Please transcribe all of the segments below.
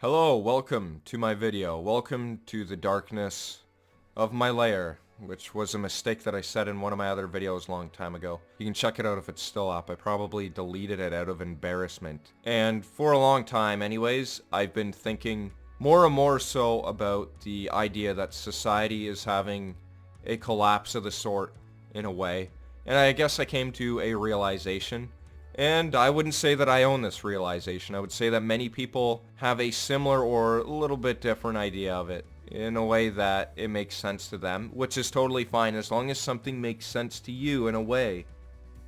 Hello, welcome to my video. Welcome to the darkness of my lair, which was a mistake that I said in one of my other videos a long time ago. You can check it out if it's still up. I probably deleted it out of embarrassment. And for a long time anyways, I've been thinking more and more so about the idea that society is having a collapse of the sort in a way. And I guess I came to a realization. And I wouldn't say that I own this realization. I would say that many people have a similar or a little bit different idea of it in a way that it makes sense to them, which is totally fine. As long as something makes sense to you in a way,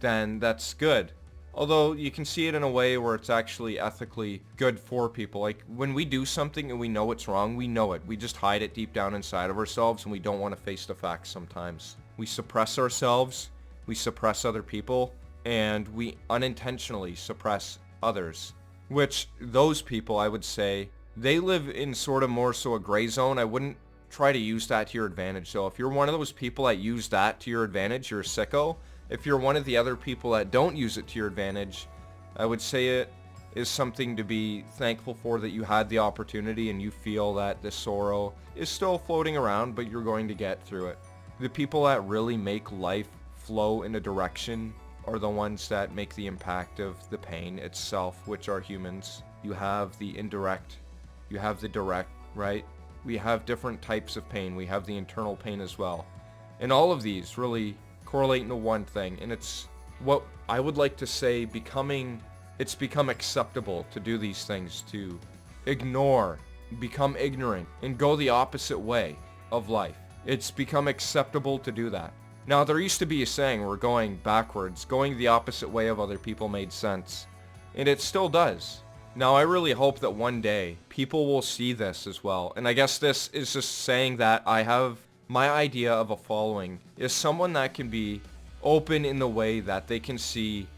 then that's good. Although you can see it in a way where it's actually ethically good for people. Like when we do something and we know it's wrong, we know it. We just hide it deep down inside of ourselves and we don't want to face the facts sometimes. We suppress ourselves, we suppress other people, and we unintentionally suppress others. Which those people, I would say, they live in sort of more so a gray zone. I wouldn't try to use that to your advantage. So if you're one of those people that use that to your advantage, you're a sicko. If you're one of the other people that don't use it to your advantage, I would say it is something to be thankful for, that you had the opportunity and you feel that the sorrow is still floating around, but you're going to get through it. The people that really make life flow in a direction are the ones that make the impact of the pain itself, which are humans. You have the indirect, you have the direct, right? We have different types of pain. We have the internal pain as well. And all of these really correlate into one thing, and it's what I would like to say it's become acceptable to do these things, to ignore, become ignorant, and go the opposite way of life. It's become acceptable to do that. Now, there used to be a saying, we're going backwards. Going the opposite way of other people made sense. And it still does. Now, I really hope that one day people will see this as well. And I guess this is just saying that I have my idea of a following is someone that can be open in the way that they can see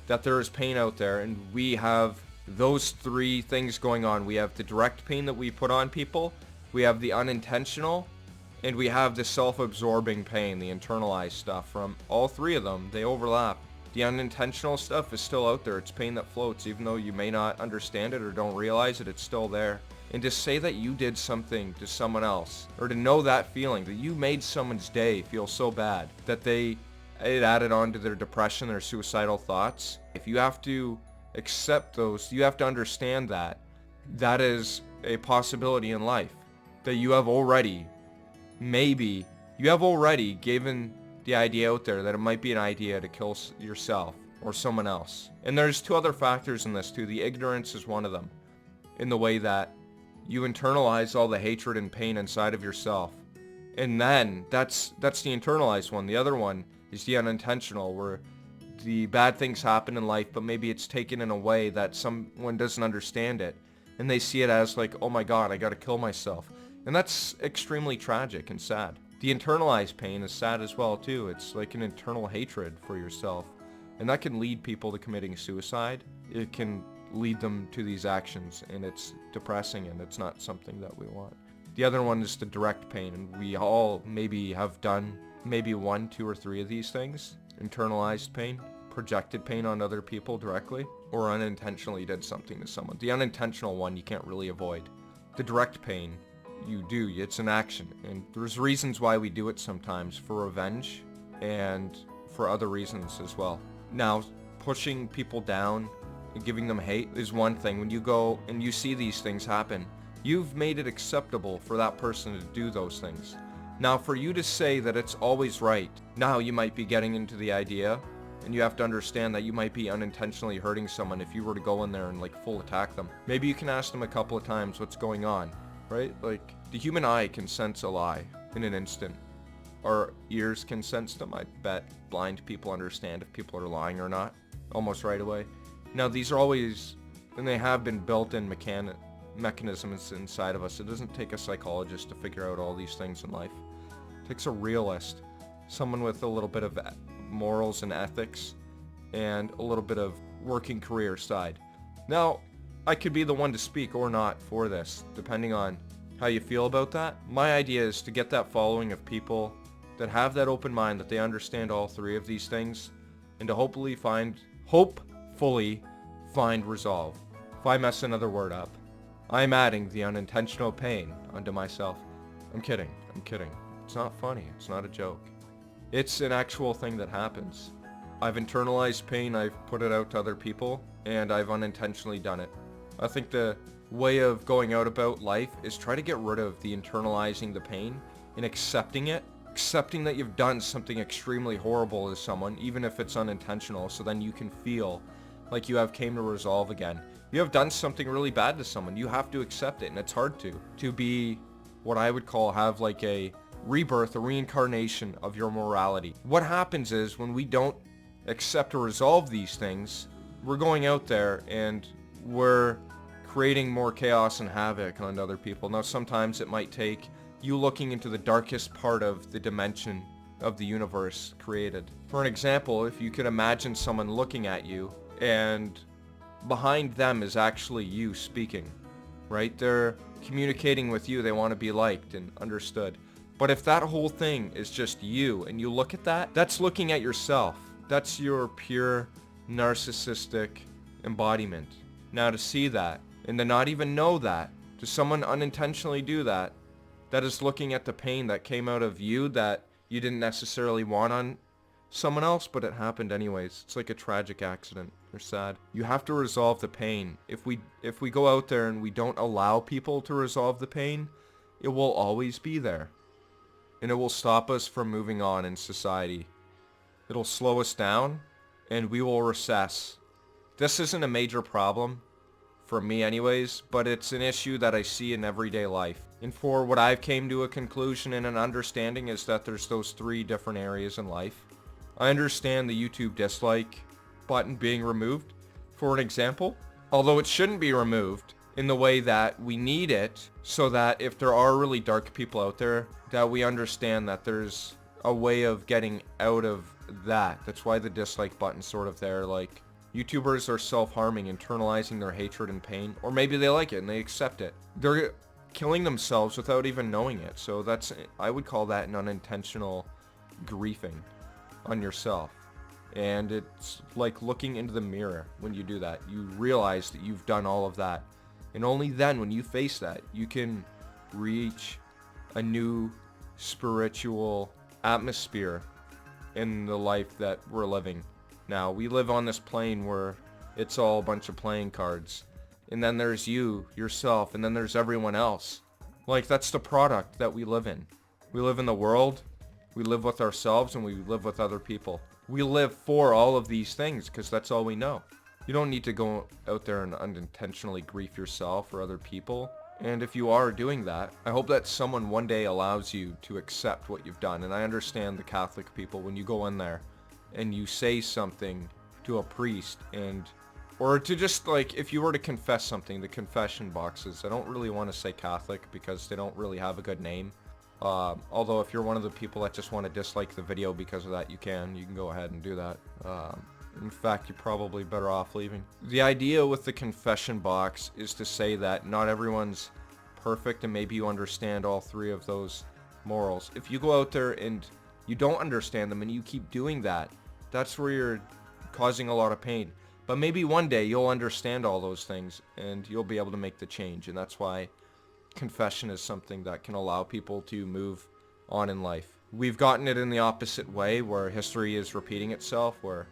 that there is pain out there. And we have those three things going on. We have the direct pain that we put on people. We have the unintentional. And we have the self-absorbing pain, the internalized stuff. From all three of them, they overlap. The unintentional stuff is still out there. It's pain that floats. Even though you may not understand it or don't realize it, it's still there. And to say that you did something to someone else, or to know that feeling, that you made someone's day feel so bad, that it added on to their depression, their suicidal thoughts. If you have to accept those, you have to understand that that is a possibility in life. That you have already given the idea out there that it might be an idea to kill yourself or someone else. And there's two other factors in this too. The ignorance is one of them, in the way that you internalize all the hatred and pain inside of yourself. And then that's the internalized one. The other one is the unintentional, where the bad things happen in life, but maybe it's taken in a way that someone doesn't understand it. And they see it as like, oh my God, I gotta kill myself. And that's extremely tragic and sad. The internalized pain is sad as well too. It's like an internal hatred for yourself. And that can lead people to committing suicide. It can lead them to these actions, and it's depressing, and it's not something that we want. The other one is the direct pain, and we all maybe have done maybe 1, 2, or 3 of these things. Internalized pain, projected pain on other people directly, or unintentionally did something to someone. The unintentional one you can't really avoid. The direct pain, you do. It's an action, and there's reasons why we do it sometimes, for revenge and for other reasons as well. Now, pushing people down and giving them hate is one thing. When you go and you see these things happen, you've made it acceptable for that person to do those things. Now, for you to say that it's always right, now you might be getting into the idea, and you have to understand that you might be unintentionally hurting someone if you were to go in there and like full attack them. Maybe you can ask them a couple of times what's going on. Right? Like, the human eye can sense a lie in an instant. Our ears can sense them. I bet blind people understand if people are lying or not, almost right away. Now, these are always, and they have been built-in mechanisms inside of us. It doesn't take a psychologist to figure out all these things in life. It takes a realist, someone with a little bit of morals and ethics, and a little bit of working career side. Now, I could be the one to speak or not for this, depending on how you feel about that. My idea is to get that following of people that have that open mind, that they understand all three of these things, and to hopefully find resolve. If I mess another word up, I'm adding the unintentional pain onto myself. I'm kidding. I'm kidding. It's not funny. It's not a joke. It's an actual thing that happens. I've internalized pain, I've put it out to other people, and I've unintentionally done it. I think the way of going out about life is try to get rid of the internalizing the pain and accepting it. Accepting that you've done something extremely horrible to someone, even if it's unintentional, so then you can feel like you have came to resolve again. You have done something really bad to someone, you have to accept it, and it's hard to be what I would call have like a rebirth, a reincarnation of your morality. What happens is when we don't accept or resolve these things, we're going out there and we're creating more chaos and havoc on other people. Now sometimes it might take you looking into the darkest part of the dimension of the universe created. For an example, if you could imagine someone looking at you and behind them is actually you speaking, right? They're communicating with you, they want to be liked and understood. But if that whole thing is just you and you look at that, that's looking at yourself. That's your pure narcissistic embodiment. Now to see that and to not even know that, to someone unintentionally do that, that is looking at the pain that came out of you that you didn't necessarily want on someone else, but it happened anyways. It's like a tragic accident. They're sad. You have to resolve the pain. If we go out there and we don't allow people to resolve the pain, it will always be there. And it will stop us from moving on in society. It'll slow us down and we will recess. This isn't a major problem for me anyways, but it's an issue that I see in everyday life. And for what I've came to a conclusion and an understanding is that there's those 3 different areas in life. I understand the YouTube dislike button being removed, for an example, although it shouldn't be removed in the way that we need it, so that if there are really dark people out there, that we understand that there's a way of getting out of that. That's why the dislike button's sort of there. Like, YouTubers are self-harming, internalizing their hatred and pain, or maybe they like it and they accept it. They're killing themselves without even knowing it. So I would call that an unintentional griefing on yourself. And it's like looking into the mirror when you do that. You realize that you've done all of that. And only then, when you face that, you can reach a new spiritual atmosphere in the life that we're living. Now, we live on this plane where it's all a bunch of playing cards. And then there's you, yourself, and then there's everyone else. Like, that's the product that we live in. We live in the world, we live with ourselves, and we live with other people. We live for all of these things because that's all we know. You don't need to go out there and unintentionally grief yourself or other people. And if you are doing that, I hope that someone one day allows you to accept what you've done. And I understand the Catholic people, when you go in there and you say something to a priest or to just like, if you were to confess something, the confession boxes, I don't really want to say Catholic because they don't really have a good name. Although if you're one of the people that just want to dislike the video because of that, you can go ahead and do that. In fact, you're probably better off leaving. The idea with the confession box is to say that not everyone's perfect and maybe you understand all 3 of those morals. If you go out there and you don't understand them and you keep doing that, that's where you're causing a lot of pain. But maybe one day you'll understand all those things and you'll be able to make the change. And that's why confession is something that can allow people to move on in life. We've gotten it in the opposite way, where history is repeating itself, where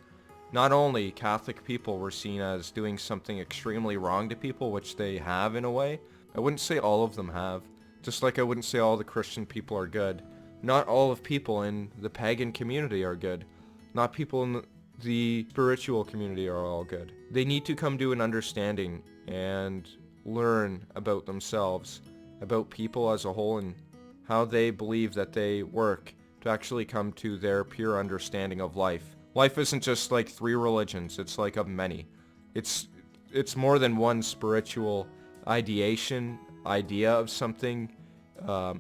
not only Catholic people were seen as doing something extremely wrong to people, which they have in a way. I wouldn't say all of them have, just like I wouldn't say all the Christian people are good. Not all of people in the pagan community are good. Not people in the spiritual community are all good. They need to come to an understanding and learn about themselves, about people as a whole, and how they believe that they work to actually come to their pure understanding of life. Life isn't just like 3 religions, it's like of many. It's more than one spiritual idea of something,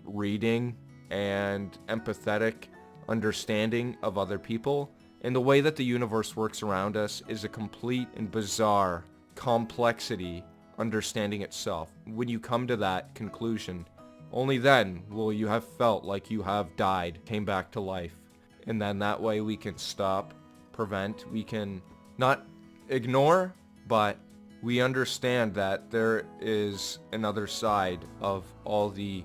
reading and empathetic understanding of other people. And the way that the universe works around us is a complete and bizarre complexity understanding itself. When you come to that conclusion, only then will you have felt like you have died, came back to life. And then that way we can stop, prevent, we can not ignore, but we understand that there is another side of all the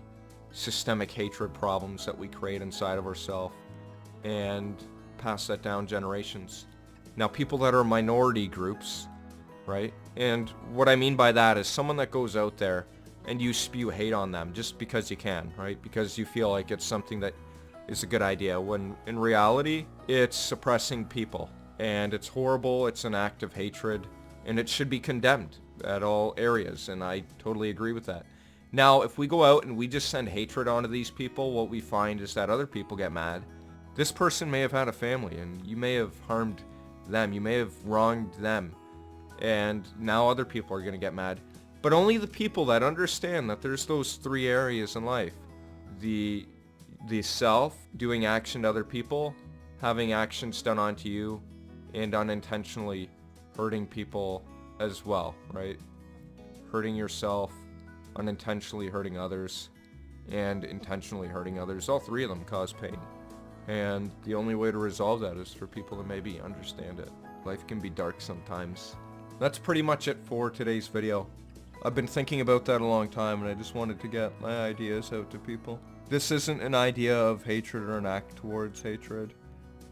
systemic hatred problems that we create inside of ourselves and pass that down generations. Now, people that are minority groups, right? And what I mean by that is someone that goes out there and you spew hate on them just because you can, right? Because you feel like it's something that is a good idea, when in reality, it's suppressing people. And it's horrible, it's an act of hatred, and it should be condemned at all areas, and I totally agree with that. Now, if we go out and we just send hatred onto these people, what we find is that other people get mad. This person may have had a family, and you may have harmed them, you may have wronged them, and now other people are going to get mad. But only the people that understand that there's those three areas in life. The self, doing action to other people, having actions done onto you, and unintentionally hurting people as well, right? Hurting yourself, unintentionally hurting others, and intentionally hurting others. All three of them cause pain. And the only way to resolve that is for people to maybe understand it. Life can be dark sometimes. That's pretty much it for today's video. I've been thinking about that a long time, and I just wanted to get my ideas out to people. This isn't an idea of hatred or an act towards hatred.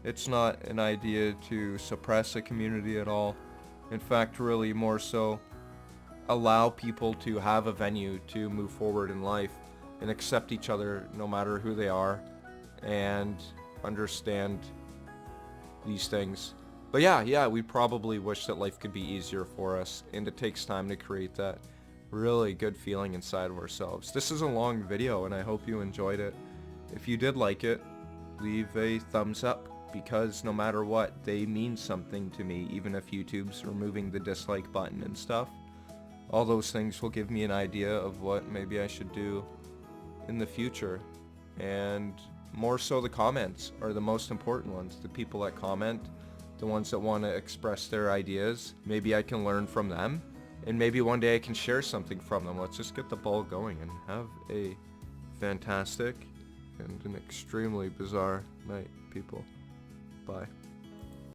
It's not an idea to suppress a community at all. In fact, really more so allow people to have a venue to move forward in life and accept each other no matter who they are and understand these things. But yeah, we probably wish that life could be easier for us, and it takes time to create that really good feeling inside of ourselves. This is a long video, and I hope you enjoyed it. If you did like it, leave a thumbs up, because no matter what, they mean something to me, even if YouTube's removing the dislike button and stuff. All those things will give me an idea of what maybe I should do in the future. And more so, the comments are the most important ones. The people that comment, the ones that want to express their ideas, maybe I can learn from them, and maybe one day I can share something from them. Let's just get the ball going and have a fantastic and an extremely bizarre night, people. Bye.